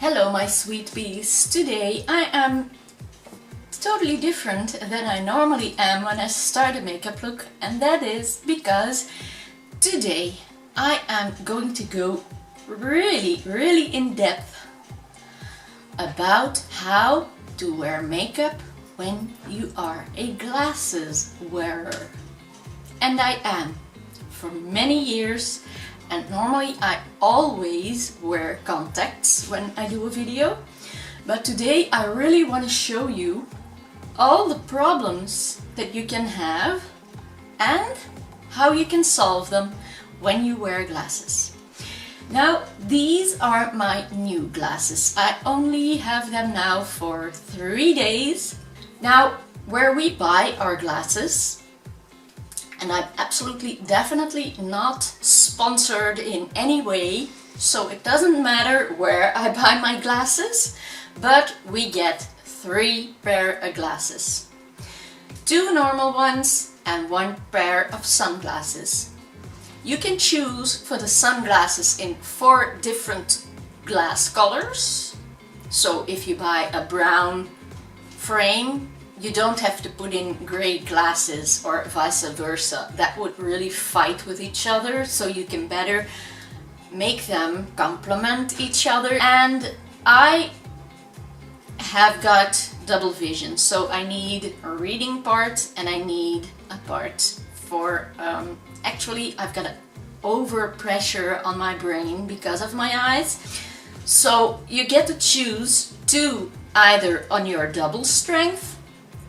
Hello my sweet bees. Today I am totally different than I normally am when I start a makeup look, and that is because today I am going to go really in depth about how to wear makeup when you are a glasses wearer. And I am for many years. And normally I always wear contacts when I do a video, but today I really want to show you all the problems that you can have and how you can solve them when you wear glasses. Now, these are my new glasses. I only have them now for 3 days. Now, where we buy our glasses, and I'm absolutely definitely not sponsored in any way, so it doesn't matter where I buy my glasses, but we get 3 pair of glasses. 2 normal ones and 1 pair of sunglasses. You can choose for the sunglasses in 4 different glass colors. So if you buy a brown frame, you don't have to put in gray glasses or vice versa. That would really fight with each other, so you can better make them complement each other. And I have got double vision, so I need a reading part and I need a part for actually I've got an overpressure on my brain because of my eyes. So you get to choose 2 either on your double strength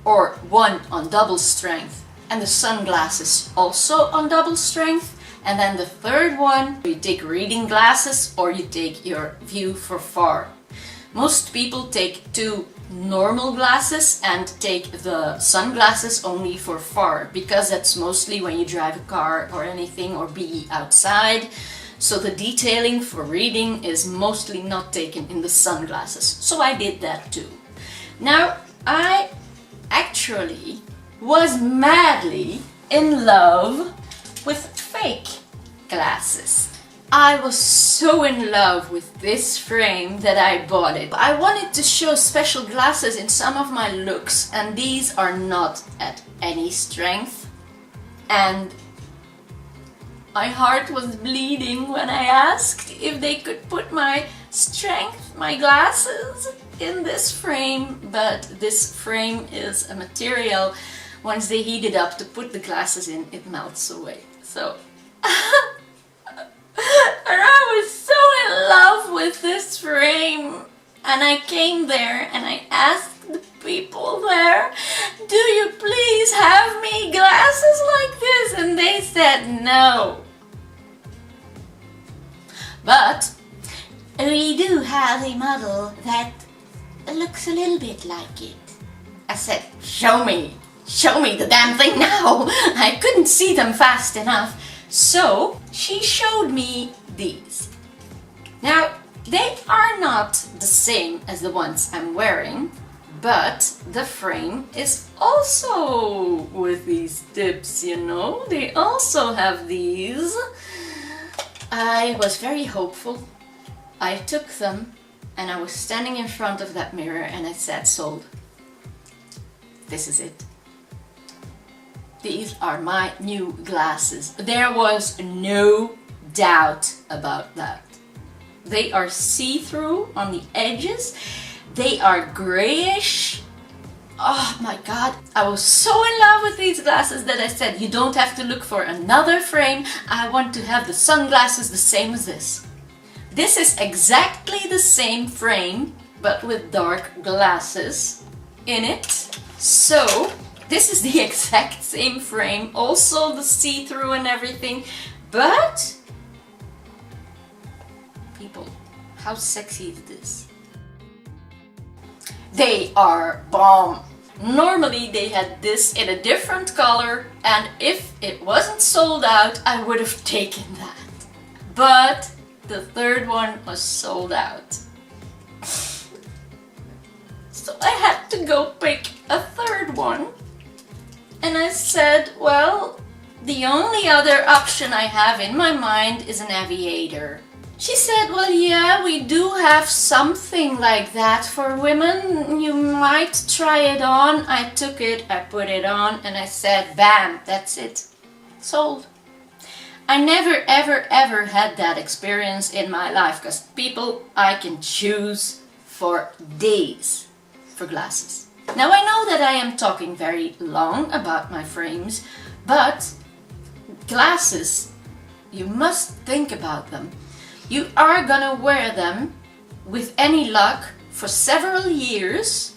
or 1 on double strength, and the sunglasses also on double strength. And then the third one, you take reading glasses or you take your view for far. Most people take 2 normal glasses and take the sunglasses only for far, because that's mostly when you drive a car or anything or be outside. So the detailing for reading is mostly not taken in the sunglasses. So I did that too. Now, I actually was madly in love with fake glasses. I was so in love with this frame that I bought it. I wanted to show special glasses in some of my looks, and these are not at any strength. And my heart was bleeding when I asked if they could put my strength, my glasses, in this frame, but this frame is a material, once they heat it up to put the glasses in, it melts away. So I was so in love with this frame, and I came there and I asked the people there, do you please have me glasses like this? And they said no. But we do have a model that looks a little bit like it. I said, show me the damn thing now. I couldn't see them fast enough. So she showed me these. Now, they are not the same as the ones I'm wearing, but the frame is also with these tips, you know. They also have these. I was very hopeful. I took them and I was standing in front of that mirror and I said, sold. This is it. These are my new glasses. There was no doubt about that. They are see-through on the edges. They are grayish. Oh my god. I was so in love with these glasses that I said, you don't have to look for another frame. I want to have the sunglasses the same as this. This is exactly the same frame, but with dark glasses in it. So this is the exact same frame, also the see-through and everything, but people, how sexy is this? They are bomb. Normally they had this in a different color, and if it wasn't sold out, I would have taken that. But the third one was sold out. So I had to go pick a third one. And I said, well, the only other option I have in my mind is an aviator. She said, well, yeah, we do have something like that for women. You might try it on. I took it, I put it on, and I said, bam, that's it. Sold. I never, ever, ever had that experience in my life, because people, I can choose for days for glasses. Now I know that I am talking very long about my frames, but glasses, you must think about them. You are gonna wear them with any luck for several years,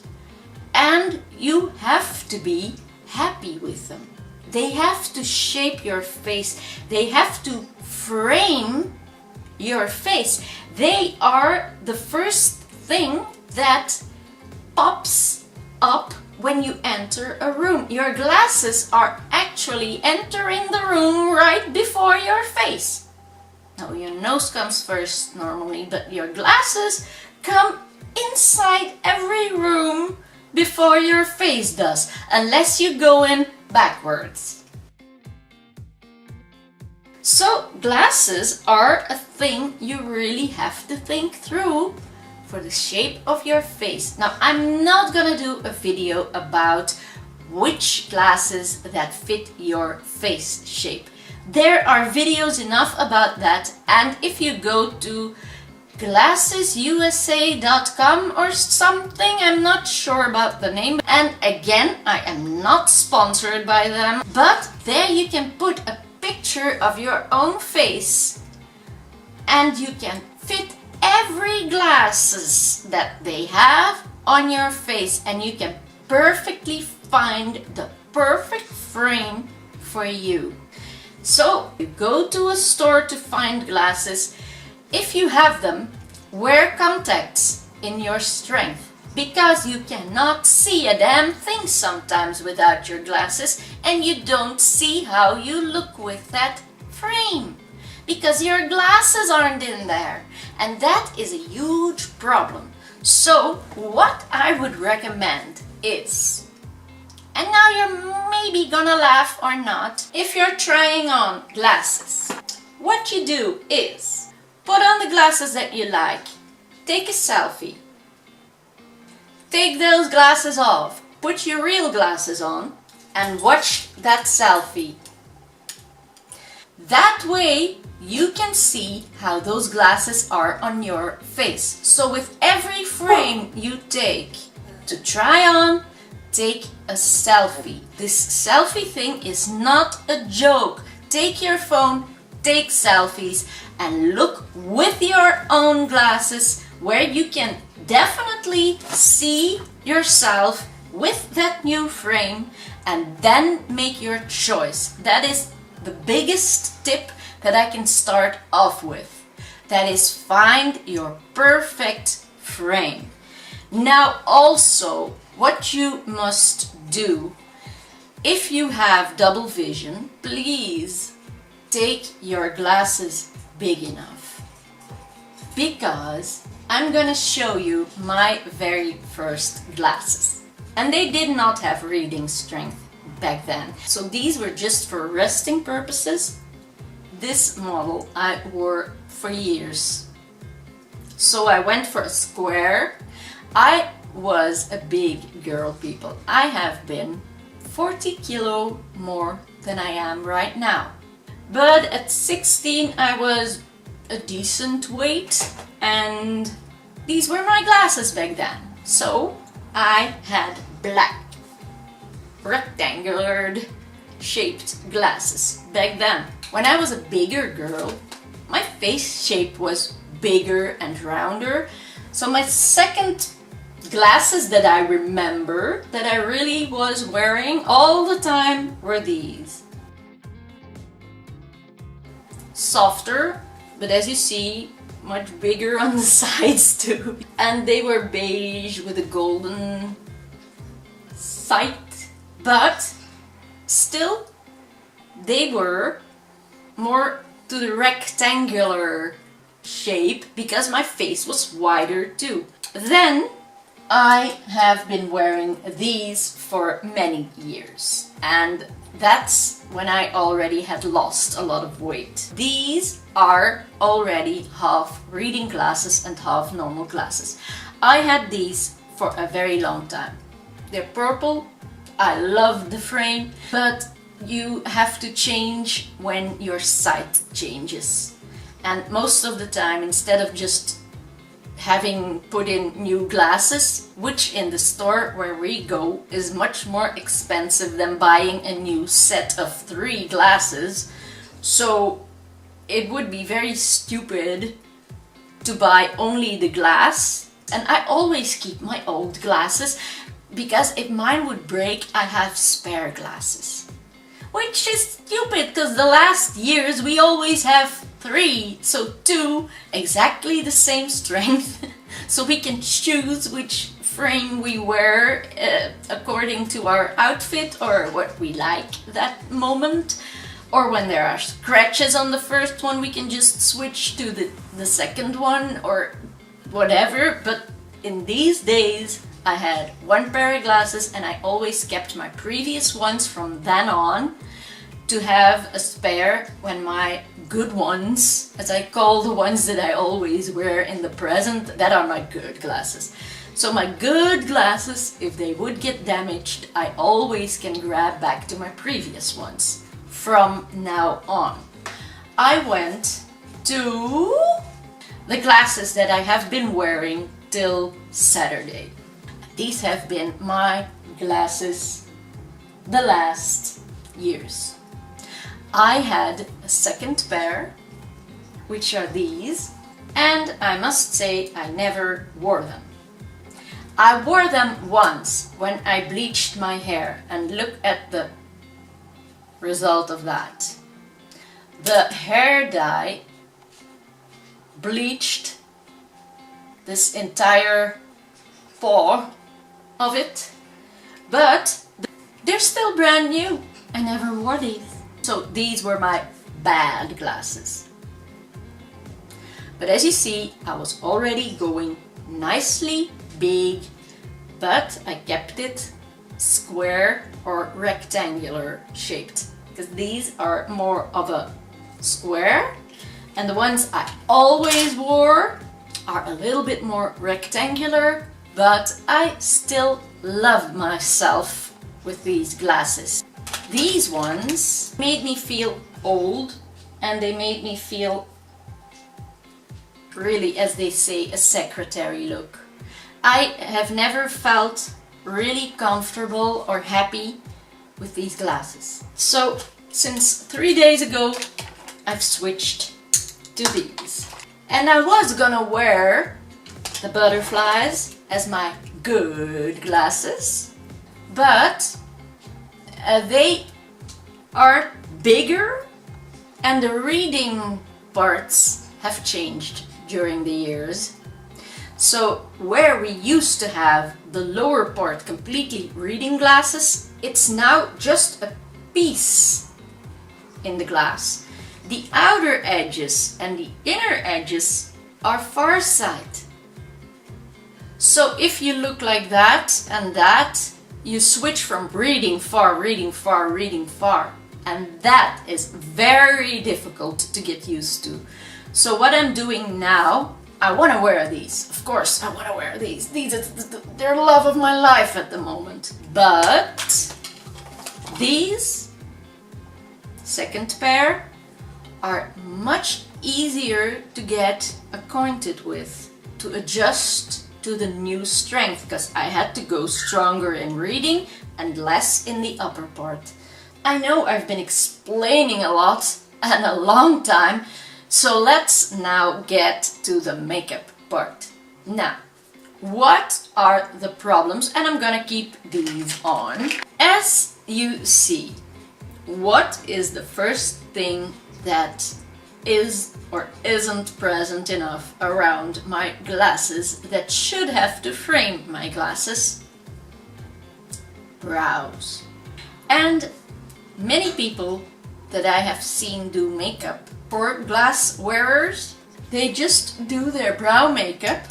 and you have to be happy with them. They have to shape your face. They have to frame your face. They are the first thing that pops up when you enter a room. Your glasses are actually entering the room right before your face. Now, your nose comes first normally, but your glasses come inside every room before your face does, unless you go in backwards. So glasses are a thing you really have to think through for the shape of your face. Now, I'm not gonna do a video about which glasses that fit your face shape. There are videos enough about that, and if you go to glassesusa.com or something, I'm not sure about the name, and again, I am not sponsored by them, but there you can put a picture of your own face and you can fit every glasses that they have on your face, and you can perfectly find the perfect frame for you. So you go to a store to find glasses. If you have them, wear contacts in your strength, because you cannot see a damn thing sometimes without your glasses, and you don't see how you look with that frame because your glasses aren't in there, and that is a huge problem. So what I would recommend is, and now you're maybe gonna laugh or not, if you're trying on glasses, what you do is put on the glasses that you like, take a selfie, take those glasses off, put your real glasses on, and watch that selfie. That way you can see how those glasses are on your face. So with every frame you take to try on, take a selfie. This selfie thing is not a joke. Take your phone, take selfies, and look with your own glasses where you can definitely see yourself with that new frame, and then make your choice. That is the biggest tip that I can start off with. That is, find your perfect frame. Now also, what you must do, if you have double vision, please take your glasses big enough, because I'm gonna show you my very first glasses, and they did not have reading strength back then. So these were just for resting purposes. This model I wore for years. So I went for a square. I was a big girl, people. I have been 40 kilo more than I am right now. But at 16 I was a decent weight, and these were my glasses back then. So I had black rectangular shaped glasses back then. When I was a bigger girl, my face shape was bigger and rounder. So my second glasses that I remember that I really was wearing all the time were these. Softer, but as you see, much bigger on the sides too. And they were beige with a golden sight, but still they were more to the rectangular shape because my face was wider too. Then I have been wearing these for many years, and That's when I already had lost a lot of weight. These are already half reading glasses and half normal glasses. I had these for a very long time. They're purple. I love the frame, but you have to change when your sight changes. And most of the time, instead of just having put in new glasses, which in the store where we go is much more expensive than buying a new set of 3 glasses, so it would be very stupid to buy only the glass. And I always keep my old glasses, because if mine would break, I have spare glasses. Which is stupid, because the last years we always have 3, so 2 exactly the same strength, so we can choose which frame we wear according to our outfit or what we like that moment. Or when there are scratches on the first one, we can just switch to the second one or whatever. But in these days I had 1 pair of glasses, and I always kept my previous ones from then on to have a spare when my good ones, as I call the ones that I always wear in the present, that are my good glasses. So my good glasses, if they would get damaged, I always can grab back to my previous ones from now on. I went to the glasses that I have been wearing till Saturday. These have been my glasses the last years. I had a second pair, which are these, and I must say I never wore them. I wore them once when I bleached my hair, and look at the result of that. The hair dye bleached this entire paw of it, but they're still brand new. I never wore these. So these were my bad glasses. But as you see, I was already going nicely big, but I kept it square or rectangular shaped, because these are more of a square, and the ones I always wore are a little bit more rectangular, but I still love myself with these glasses. These ones made me feel old, and they made me feel really, as they say, a secretary look. I have never felt really comfortable or happy with these glasses. So since 3 days ago, I've switched to these. And I was gonna wear the butterflies as my good glasses, but they are bigger, and the reading parts have changed during the years. So where we used to have the lower part completely reading glasses, it's now just a piece in the glass. The outer edges and the inner edges are far sight. So if you look like that and that, you switch from reading far, reading far, reading far. And that is very difficult to get used to. So what I'm doing now, I want to wear these. Of course, I want to wear these. These are they're the love of my life at the moment. But these second pair are much easier to get acquainted with, to adjust to the new strength, because I had to go stronger in reading and less in the upper part. I know I've been explaining a lot and a long time, so let's now get to the makeup part. Now, what are the problems? And I'm gonna keep these on. As you see, what is the first thing that is or isn't present enough around my glasses that should have to frame my glasses? Brows. And many people that I have seen do makeup for glass wearers, they just do their brow makeup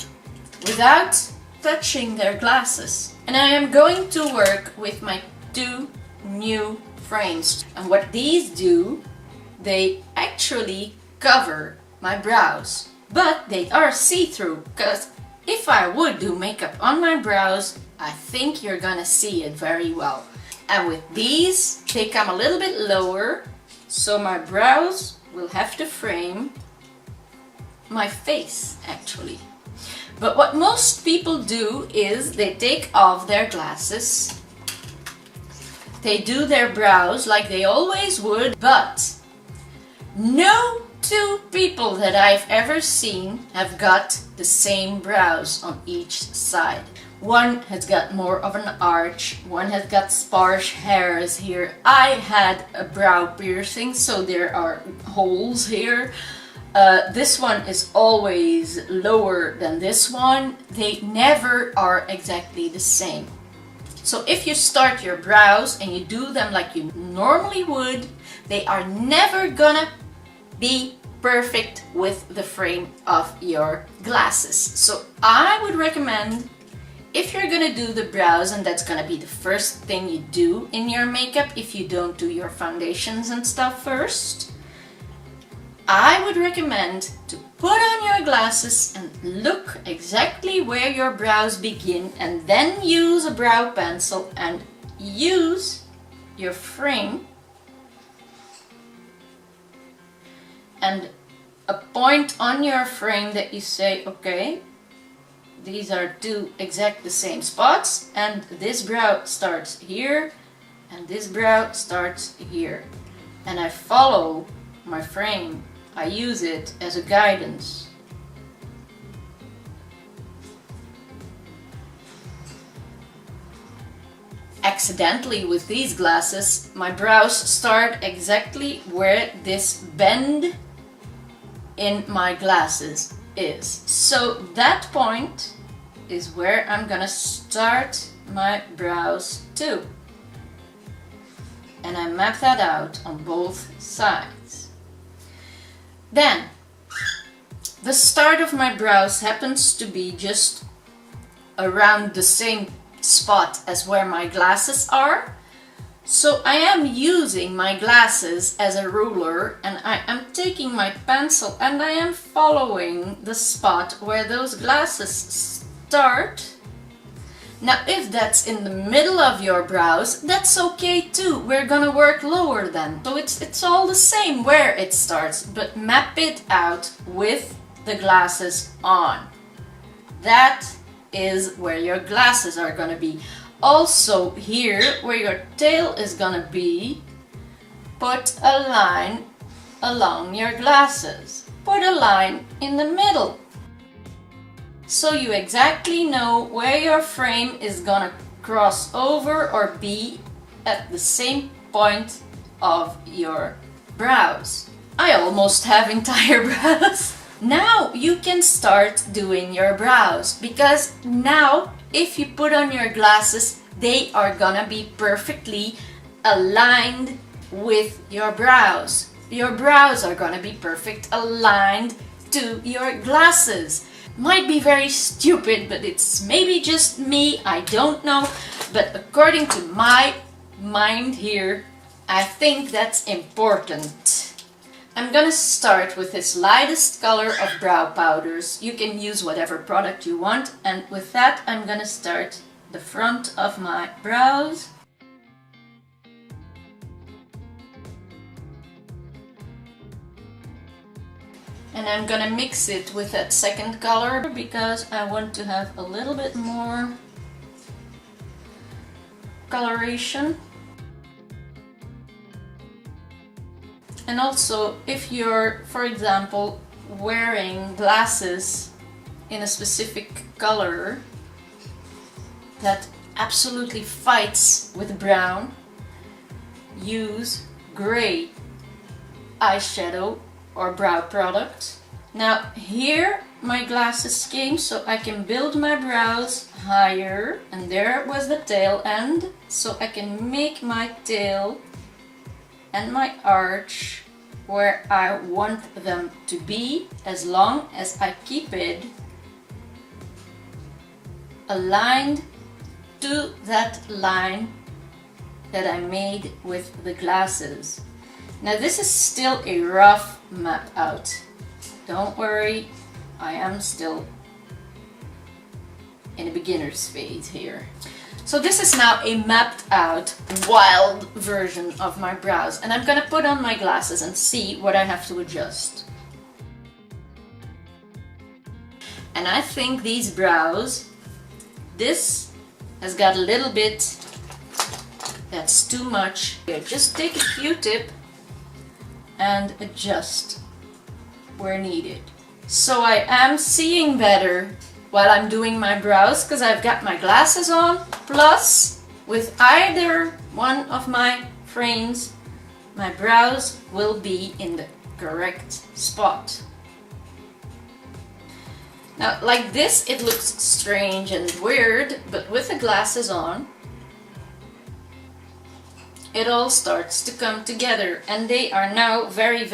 without touching their glasses. And I am going to work with my 2 new frames. And what these do, they actually cover my brows. But they are see-through, because if I would do makeup on my brows, I think you're gonna see it very well. And with these, they come a little bit lower, so my brows will have to frame my face actually. But what most people do is they take off their glasses, they do their brows like they always would, but no two people that I've ever seen have got the same brows on each side. One has got more of an arch, one has got sparse hairs here. I had a brow piercing, so there are holes here. This one is always lower than this one. They never are exactly the same. So if you start your brows and you do them like you normally would, they are never gonna be perfect with the frame of your glasses. So I would recommend, if you're gonna do the brows, and that's gonna be the first thing you do in your makeup if you don't do your foundations and stuff first, I would recommend to put on your glasses and look exactly where your brows begin, and then use a brow pencil and use your frame and a point on your frame that you say, okay, these are two exact the same spots, and this brow starts here and this brow starts here, and I follow my frame. I use it as a guidance. Accidentally, with these glasses, my brows start exactly where this bend in my glasses is. So that point is where I'm gonna start my brows too. And I map that out on both sides. Then, the start of my brows happens to be just around the same spot as where my glasses are. So I am using my glasses as a ruler, and I am taking my pencil and I am following the spot where those glasses start. Now if that's in the middle of your brows, that's okay too. We're gonna work lower then. So it's all the same where it starts, but map it out with the glasses on. That is where your glasses are gonna be. Also here, where your tail is gonna be, put a line along your glasses. Put a line in the middle, so you exactly know where your frame is gonna cross over or be at the same point of your brows. I almost have entire brows. Now you can start doing your brows, because now if you put on your glasses, they are gonna be perfectly aligned with your brows. Your brows are gonna be perfect aligned to your glasses. Might be very stupid, but it's maybe just me, I don't know. But according to my mind here, I think that's important. I'm gonna start with this lightest color of brow powders. You can use whatever product you want, and with that I'm gonna start the front of my brows. And I'm gonna mix it with that second color because I want to have a little bit more coloration. And also, if you're, for example, wearing glasses in a specific color that absolutely fights with brown, use gray eyeshadow or brow product. Now here my glasses came, so I can build my brows higher, and there was the tail end, so I can make my tail and my arch where I want them to be, as long as I keep it aligned to that line that I made with the glasses. Now this is still a rough map out. Don't worry, I am still in a beginner's phase here. So this is now a mapped out wild version of my brows, and I'm gonna put on my glasses and see what I have to adjust. And I think these brows, this has got a little bit that's too much. Here, just take a Q-tip and adjust where needed. So I am seeing better while I'm doing my brows because I've got my glasses on, plus with either one of my frames my brows will be in the correct spot. Now like this it looks strange and weird, but with the glasses on it all starts to come together, and they are now very,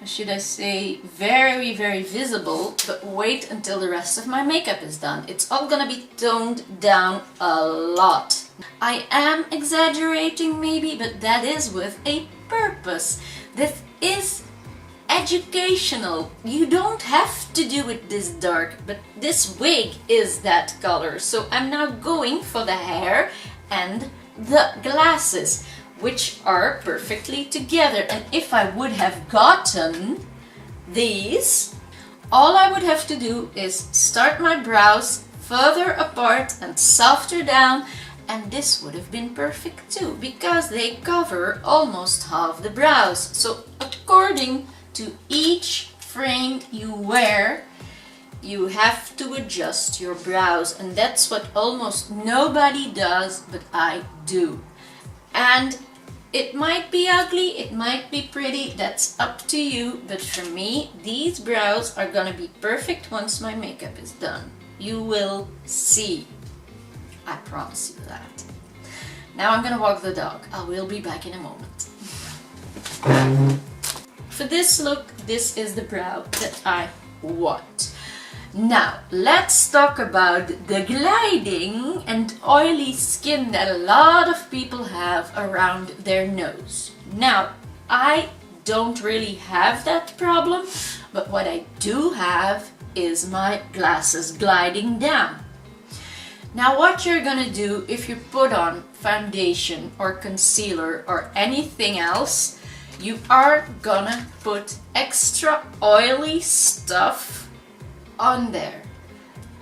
should I say, very visible. But wait until the rest of my makeup is done. It's all gonna be toned down a lot. I am exaggerating maybe, but that is with a purpose. This is educational. You don't have to do it this dark, but this wig is that color. So I'm now going for the hair and the glasses, which are perfectly together. And if I would have gotten these, all I would have to do is start my brows further apart and softer down, and this would have been perfect too, because they cover almost half the brows. So according to each frame you wear, you have to adjust your brows, and that's what almost nobody does, but I do. And it might be ugly, it might be pretty, that's up to you, but for me, these brows are gonna be perfect once my makeup is done. You will see. I promise you that. Now I'm gonna walk the dog. I will be back in a moment. For this look, this is the brow that I want. Now, let's talk about the gliding and oily skin that a lot of people have around their nose. Now, I don't really have that problem, but what I do have is my glasses gliding down. Now, what you're gonna do if you put on foundation or concealer or anything else, you are gonna put extra oily stuff on there,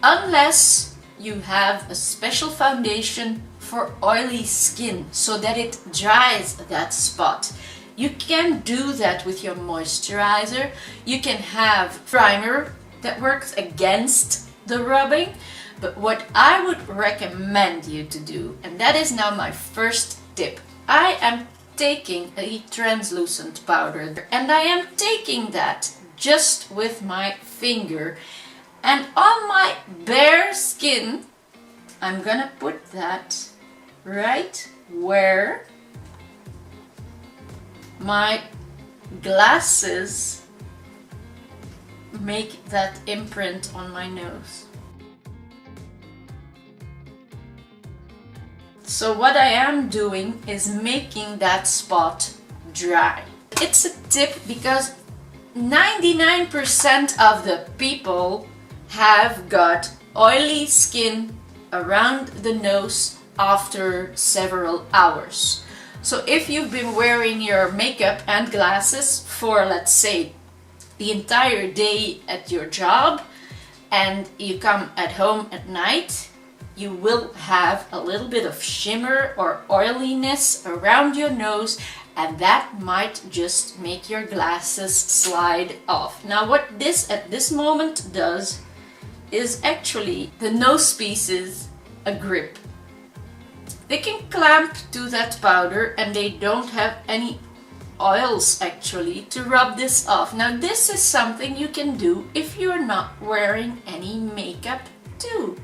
unless you have a special foundation for oily skin so that it dries that spot. You can do that with your moisturizer. You can have primer that works against the rubbing, but what I would recommend you to do, and that is now my first tip, I am taking a translucent powder, and I am taking that just with my finger, and on my bare skin I'm gonna put that right where my glasses make that imprint on my nose. So what I am doing is making that spot dry. It's a tip because 99% of the people have got oily skin around the nose after several hours. So if you've been wearing your makeup and glasses for, let's say, the entire day at your job, and you come at home at night, you will have a little bit of shimmer or oiliness around your nose, and that might just make your glasses slide off. Now what this at this moment does is actually the nose pieces a grip. They can clamp to that powder and they don't have any oils actually to rub this off. Now this is something you can do if you're not wearing any makeup too.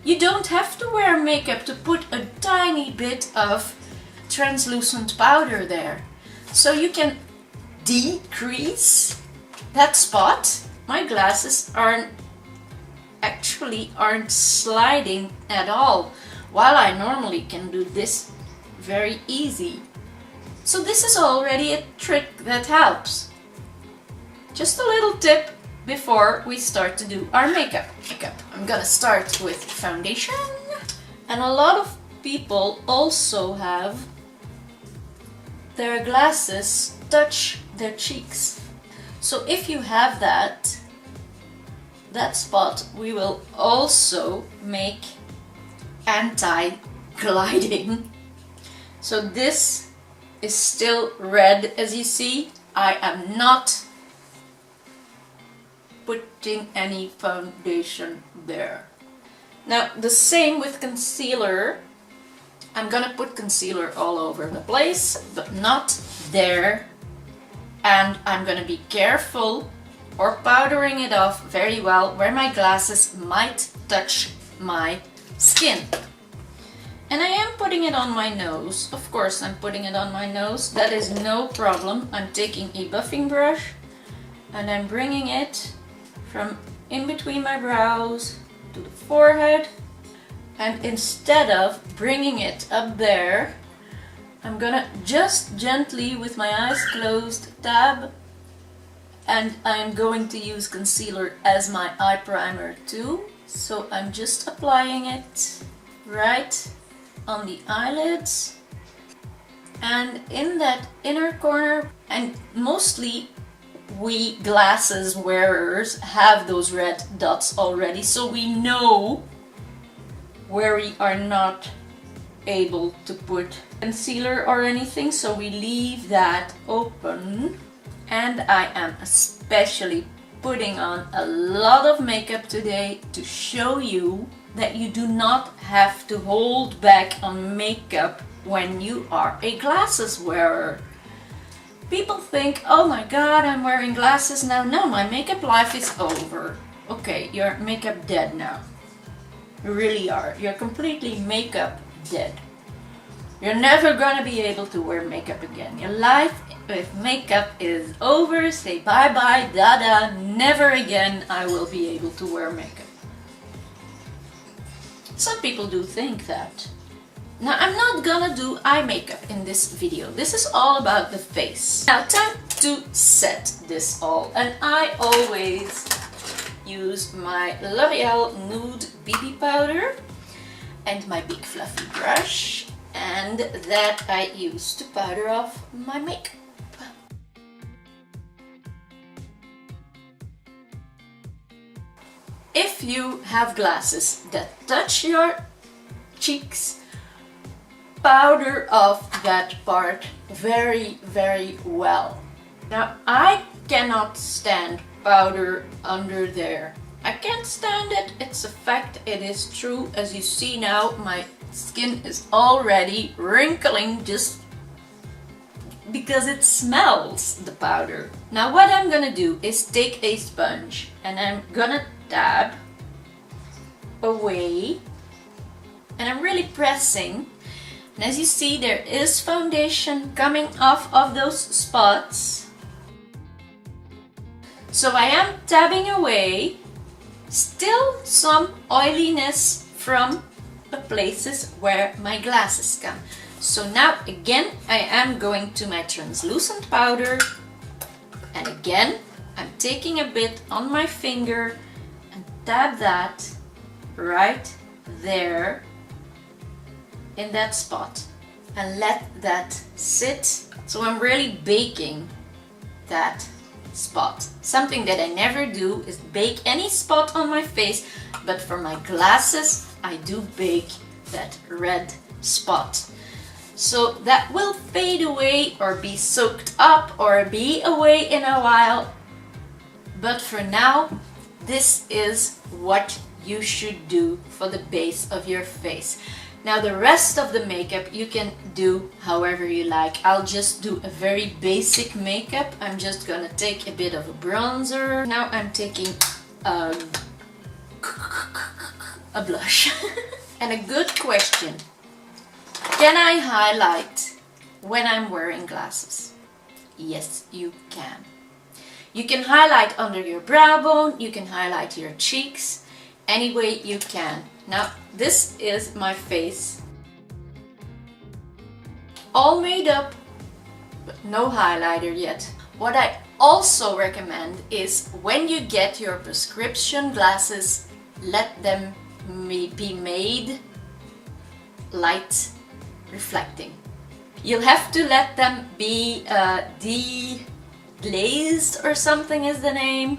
You don't have to wear makeup to put a tiny bit of translucent powder there. So you can decrease that spot. My glasses aren't sliding at all, while I normally can do this very easy. So this is already a trick that helps. Just a little tip before we start to do our makeup. I'm gonna start with foundation. And a lot of people also have their glasses touch their cheeks. So if you have that spot, we will also make anti-gliding. So this is still red, as you see. I am not putting any foundation there. Now the same with concealer. I'm gonna put concealer all over the place, but not there. And I'm gonna be careful or powdering it off very well where my glasses might touch my skin. And I am putting it on my nose. Of course I'm putting it on my nose. That is no problem. I'm taking a buffing brush and I'm bringing it from in between my brows to the forehead. And instead of bringing it up there, I'm gonna just gently, with my eyes closed, dab. And I'm going to use concealer as my eye primer too. So I'm just applying it right on the eyelids and in that inner corner. And mostly we glasses wearers have those red dots already, so we know where we are not able to put concealer or anything, so we leave that open. And I am especially putting on a lot of makeup today to show you that you do not have to hold back on makeup when you are a glasses wearer. People think, oh my god, I'm wearing glasses now. No, my makeup life is over. Okay, you're makeup dead now. You really are. You're completely makeup dead. You're never gonna be able to wear makeup again. Your life with makeup is over. Say bye bye, dada. Never again I will be able to wear makeup. Some people do think that. Now I'm not gonna do eye makeup in this video. This is all about the face. Now time to set this all. And I always use my L'Oreal Nude BB powder and my big fluffy brush. And that I use to powder off my makeup. If you have glasses that touch your cheeks, powder off that part very, very well. Now I cannot stand powder under there. I can't stand it. It's a fact. It is true. As you see now, my skin is already wrinkling just because it smells the powder. Now what I'm gonna do is take a sponge and I'm gonna dab away, and I'm really pressing. And as you see, there is foundation coming off of those spots. So I am dabbing away. Still some oiliness from the places where my glasses come. So now again I am going to my translucent powder, and again I'm taking a bit on my finger and dab that right there in that spot and let that sit. So I'm really baking that spot. Something that I never do is bake any spot on my face, but for my glasses I do bake that red spot. So that will fade away or be soaked up or be away in a while. But for now, this is what you should do for the base of your face. Now the rest of the makeup you can do however you like. I'll just do a very basic makeup. I'm just gonna take a bit of a bronzer. Now I'm taking a blush. And a good question. Can I highlight when I'm wearing glasses? Yes, you can. You can highlight under your brow bone, you can highlight your cheeks, any way you can. Now, this is my face. all made up, but no highlighter yet. What I also recommend is when you get your prescription glasses, let them be made light reflecting. You'll have to let them be deglazed or something is the name.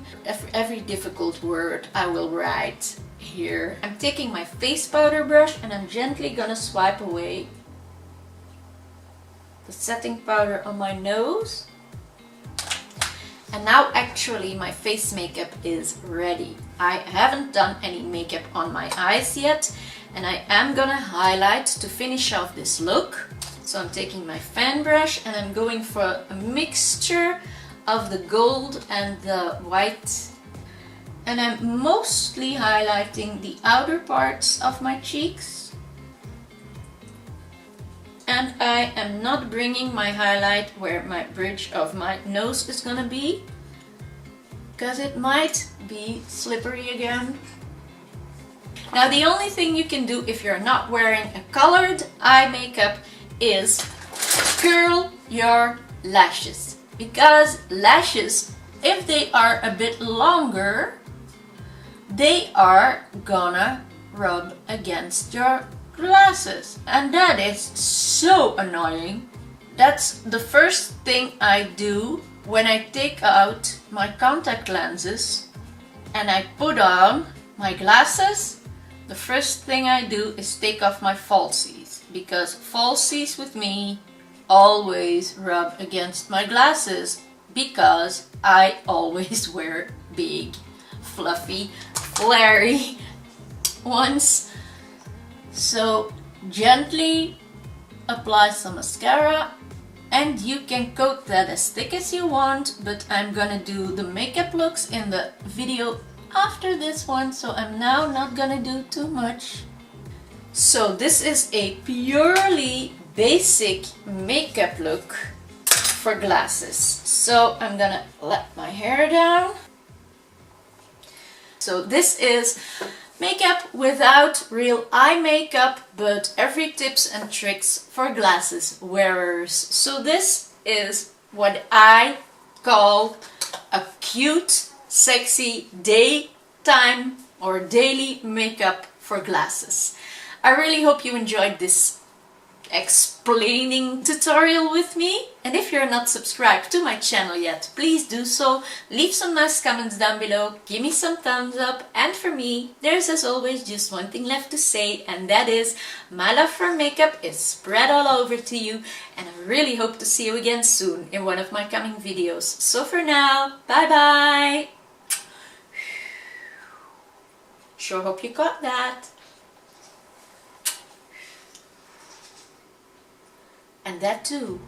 Every difficult word I will write here. I'm taking my face powder brush and I'm gently gonna swipe away the setting powder on my nose. And now actually my face makeup is ready. I haven't done any makeup on my eyes yet, and I am gonna highlight to finish off this look. So I'm taking my fan brush and I'm going for a mixture of the gold and the white. And I'm mostly highlighting the outer parts of my cheeks. And I am not bringing my highlight where my bridge of my nose is gonna be, because it might be slippery again. Now the only thing you can do if you're not wearing a colored eye makeup is curl your lashes, because lashes, if they are a bit longer, they are gonna rub against your glasses, and that is so annoying. That's the first thing I do when I take out my contact lenses and I put on my glasses. The first thing I do is take off my falsies, because falsies with me always rub against my glasses, because I always wear big, fluffy, flary ones. So gently apply some mascara, and you can coat that as thick as you want, but I'm gonna do the makeup looks in the video after this one, so I'm now not gonna do too much. So this is a purely basic makeup look for glasses. So I'm gonna let my hair down. So this is makeup without real eye makeup, but every tips and tricks for glasses wearers. So this is what I call a cute, sexy daytime or daily makeup for glasses. I really hope you enjoyed this explaining tutorial with me, and if you're not subscribed to my channel yet, please do so. Leave some nice comments down below, give me some thumbs up, and for me there's as always just one thing left to say, and that is my love for makeup is spread all over to you, and I really hope to see you again soon in one of my coming videos. So for now, bye bye. Sure hope you got that. And that too.